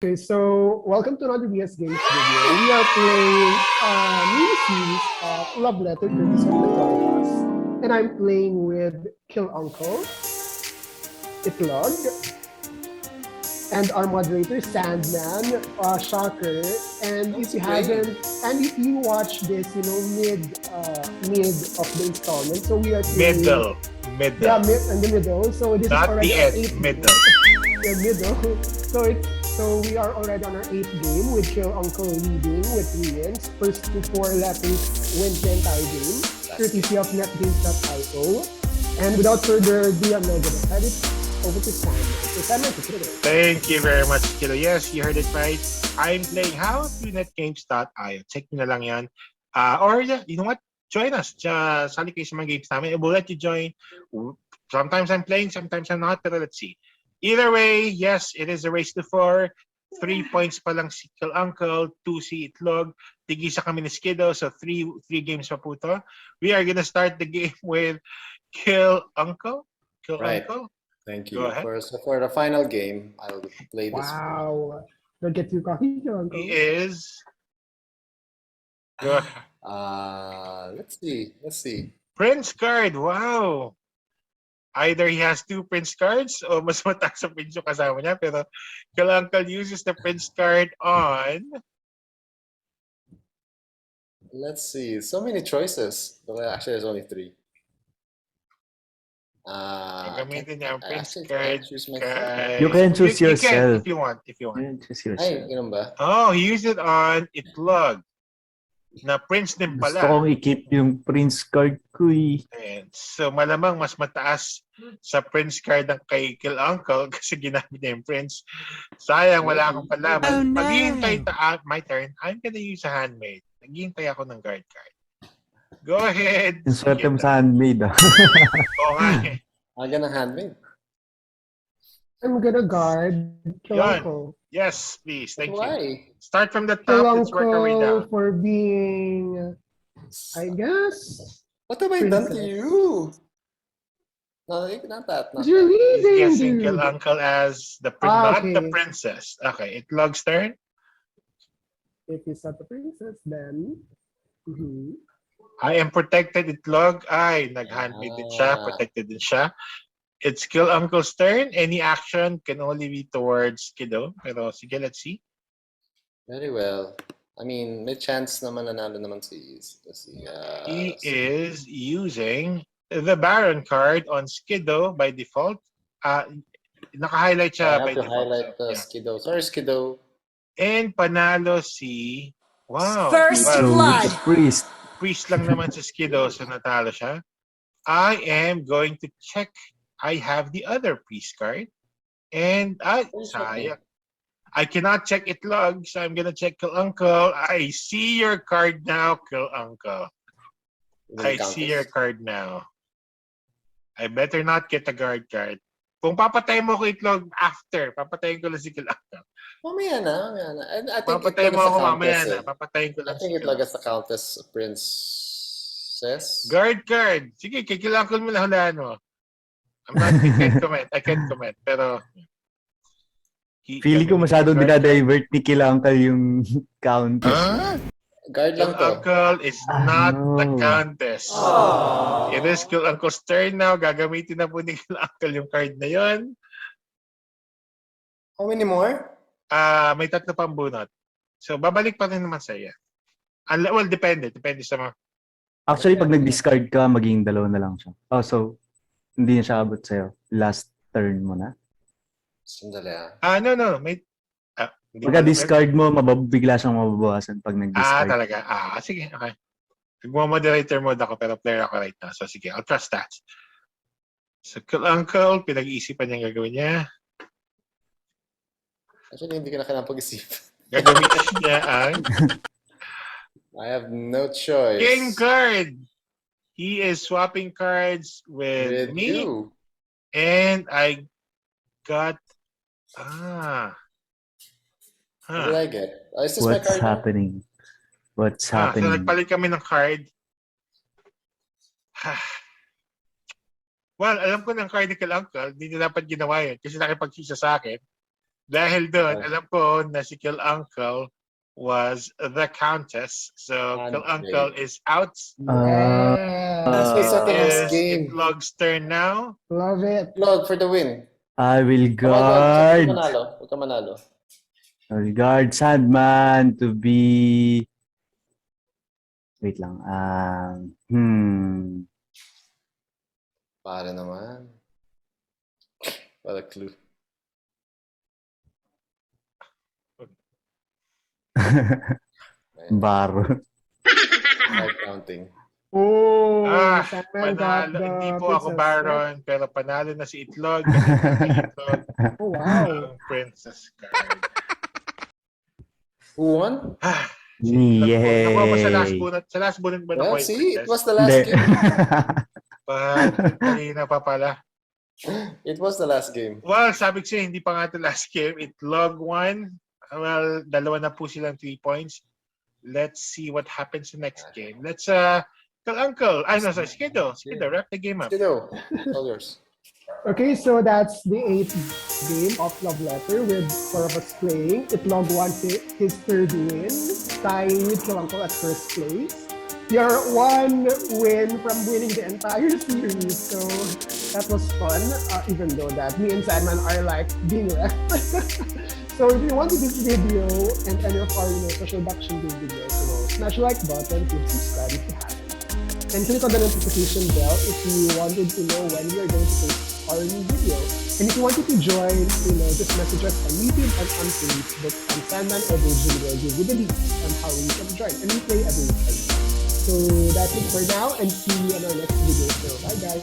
Okay, so welcome to another BS Games video. We are playing a mini series of Love Letter to the Us. And I'm playing with Kill Uncle, Itlog, and our moderator Sandman, Shocker. And if you haven't, and if you watch this, mid of the installment, so we are playing Middle. in the middle. So this Not is already the our end, eighth middle. middle. So we are already on our eighth game with Kill Uncle leading with 3 wins. First to 4 letters wins the entire game, courtesy of netgames.io. And without further ado, I'm now gonna head it over to Simon. So Simon, take it away. Thank you very much, Kilo. Yes, you heard it right. I'm playing how to netgames.io. Check nyo na lang yan. Or you know what? Join us. Sali kayo sa mga games namin. We'll let you join. Sometimes I'm playing, sometimes I'm not. Pero let's see. Either way, yes, it is a race to 4. 3 points pa lang si Kill Uncle, 2 si Itlog. Tigisa kami ni Skiddo, so 3 games pa po to. We are gonna start the game with Kill Uncle. Right. Uncle. Thank Go you. ahead. For the final game, I'll play this. Wow. Don't get too cocky, Kill Uncle. He is. Go ahead. Let's see. Prince card, wow. Either he has 2 Prince cards o mas mataas sa Prince yung kasama niya. Pero Kill Uncle uses the Prince card on... Let's see. So many choices. Well, actually, there's only 3. Gamitin niya ang Prince actually, card. can't choose my card. You can choose You yourself. can, if you want. You can choose Ay, yourself. ganun ba? Oh, he used it on Itlog. Na Prince din Gusto pala. kong i-keep yung Prince card ko eh. And so malamang mas mataas sa Prince card ng kay Kill Uncle kasi ginamit niya yung Prince. Sayang, wala akong palaman. Oh, no. Maghihintay my turn. I'm gonna use a handmade. Naghihintay ako ng guard card. Go ahead. Yung swerte mo sa handmade ah. Oo nga eh. Aga ng handmade. I'm gonna guard Kill Yan. Uncle. Yes, please. Thank you. Why? Start from the Kill top. Let's work our way Uncle down. for being, I guess, What have I done to Princess. you? No, not that. Not it's your He's leading, guessing dude. Kill Uncle as the not the princess. Okay, Itlog's turn. If it's not the princess, then... Mhm. I am protected, Itlog. Ay, nag-handmade din siya. Protected din siya. It's Kill Uncle's turn. Any action can only be towards Kiddo. Pero sige, let's see. Very well. I mean, may chance naman nanalo naman si... He is using the Baron card on Skiddo by default. Naka-highlight siya I by have to default. highlight So, yeah. Skiddo. Sorry, Skiddo. And panalo si... Wow. First well, blood. Priest. Priest lang naman si Skiddo, so natalo siya. I am going to check. I have the other priest card. And, sayang. I cannot check Itlog, so I'm gonna check Kill Uncle. I see your card now, Kill Uncle. I see your card now. I better not get a guard card. Kung papatayin mo ko Itlog after, papatayin ko lang si Kill Uncle. Mamaya na. I think Papatayin mo Itlog ako is a mamaya countess, na. Papatayin ko I lang think si Itlog Kill is the Countess Princess. Guard card. Sige, kay Kill Uncle mo na hulaan mo. I can't comment. Pero... Feeling ko masyadong dinadivert ni Kill Uncle yung countess. Guard lang Kill to. Uncle is not the no. Countess. It is Kill Uncle's turn now. Gagamitin na po ni Kill Uncle yung card na yon. How many more? May 3 pang bunot. So, babalik pa rin naman sa iya. Well, depende. Depende sa mga... Actually, pag nag-discard ka, magiging 2 na lang siya. Oh, so, hindi na siya abot sa'yo. Last turn mo na. Sandali No. May... hindi Pagka pa- discard mo, bigla siyang mababawasan pag nag-discard. talaga. Sige. Okay. Nagmo-moderator mode ako pero player ako right now. So, sige. I'll trust that. So, Kill Uncle, pinag-iisipan niya ang gagawin niya. Actually, hindi ka na kailangan pag-isip. Gagamitin niya ang I have no choice. King card. He is swapping cards with With me. you. And I got... Huh. What did I get? Is this my What's card? happening? What's So happening? nagpalit kami ng card. Well, alam ko ng card ni Kill Uncle, hindi niya dapat ginawa yun kasi nakipag-sisa sa akin. Dahil doon, alam ko na si Kill Uncle was the Countess. So, Kill Uncle is out. That's my second last It's game. Itlog's turn now. Love it. Log for the win. I will Come on, Log. Huwag guard. ka manalo. Huwag ka manalo. I will guard Sandman to be... Wait lang. Para naman. Para clue. Baro. Hard counting. Oh, Ah, Sandman got Panalo. the Hindi po ako princess, Baron, pero panalo na si Itlog. Itlog right? Oh, wow. ang princess card. Who won? Ah, Yay! nakuha mo sa last bullet. Sa last bullet ba Well, nakuha yung see, it princess? was the last Hindi. game. Kanina pa pala. It was the last game. Well, sabi ko siya, hindi pa nga ito last game. Itlog won. Well, dalawa na po silang 3 points. Let's see what happens in the next game. Let's, tell Uncle. Ay, no, sorry. Skido, wrap the game up. Skido, all yours. Okay, so that's the 8th game of Love Letter with 4 of us playing. Itlog won his 3rd win, tying with Kill Uncle at 1st place. We are 1 win from winning the entire series, so that was fun, even though that me and Sandman are like being wrecked. So if you wanted this video and any of our social action videos, smash the like button, click subscribe if you haven't. And click on the notification bell if you wanted to know when we are going to post our new video. And if you wanted to join, just message us on YouTube and on Facebook. And Sandman or Virgin will give you the links on how you can join. And we play every weekend. So that's it for now, and see you in our next video. So bye guys.